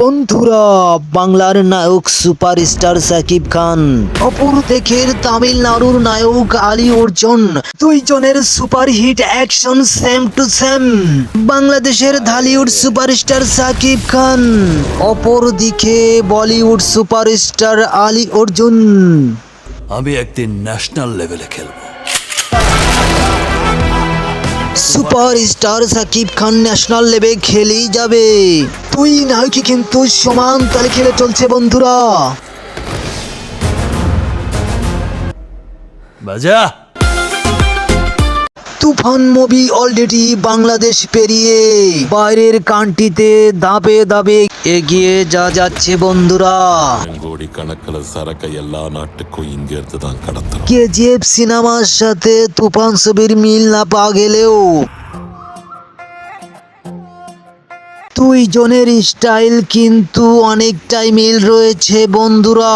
বন্ধুরা, বাংলার নায়ক সুপারস্টার সাকিব খান, অপর দিকের তামিলনাড়ুর নায়ক আলী অর্জুন, দুইজনের superhit action same to same. বাংলাদেশের ঢালিউড সুপারস্টার সাকিব খান, অপর দিকে বলিউড সুপারস্টার আলী অর্জুন। আমি একদিন ন্যাশনাল লেভেলে খেলবো। সুপারস্টার সাকিব খান ন্যাশনাল লেভেলে খেলেই যাবে। তুই নায়কই কিন্তু সমান তালে খেলে চলছে বন্ধুরা। বাজা তুফান মুভি অলরেডি বাংলাদেশ পেরিয়ে বাইরের কান্ট্রিতে ধাপে ধাপে এগিয়ে যাচ্ছে বন্ধুরা। கோடி கணக்கில் சரக்கை எல்லா நாட்டுக்கும் இங்க இருந்து தான் கடத்துறோம். কেজিএফ সিনেমার সাথে তুফান ছবির মিল না পাওয়া গেলেও দুইজনের স্টাইল কিন্তু অনেকটাই মিল রয়েছে বন্ধুরা।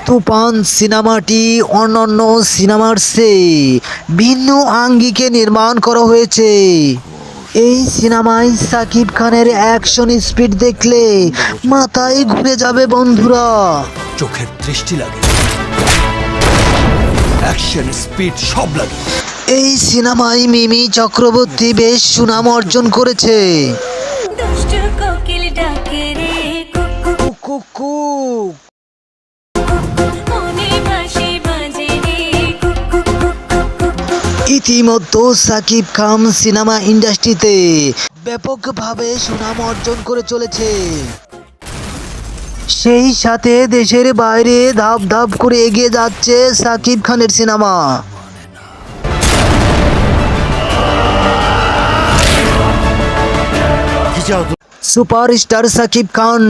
তুফান সিনেমাটি অন্যান্য সিনেমার চেয়ে ভিন্ন আঙ্গিকে নির্মাণ করা হয়েছে। এই সিনেমায় সাকিব খানের অ্যাকশন স্পিড দেখলে মাথায় ঘুরে যাবে বন্ধুরা। চোখের দৃষ্টি লাগে, অ্যাকশন স্পিড সব লাগে। এই সিনেমায় মিমি চক্রবর্তী বেশ সুনাম অর্জন করেছে। দুষ্টু কোকিল ডাকে রে কুকু কুকু মনে বাঁশি বাজে রে কুকু কুকু। ইতিমধ্যে সাকিব খান সিনেমা ইন্ডাস্ট্রিতে ব্যাপকভাবে সুনাম অর্জন করে চলেছে। সেই সাথে দেশের বাইরে ধাপ ধাপ করে এগিয়ে যাচ্ছে সাকিব খানের সিনেমা। সুপারস্টার সাকিব খান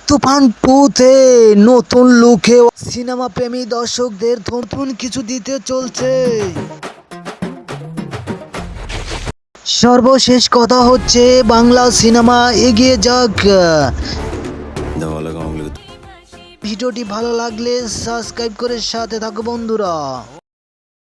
তুফান 2-তে নতুন লুকে সিনেমা প্রেমী দর্শকদের নতুন কিছু দিতে চলছে। সর্বশেষ কথা হচ্ছে, বাংলা সিনেমা এগিয়ে যাক। ভিডিওটি ভালো লাগলে সাবস্ক্রাইব করে সাথে থাকো বন্ধুরা।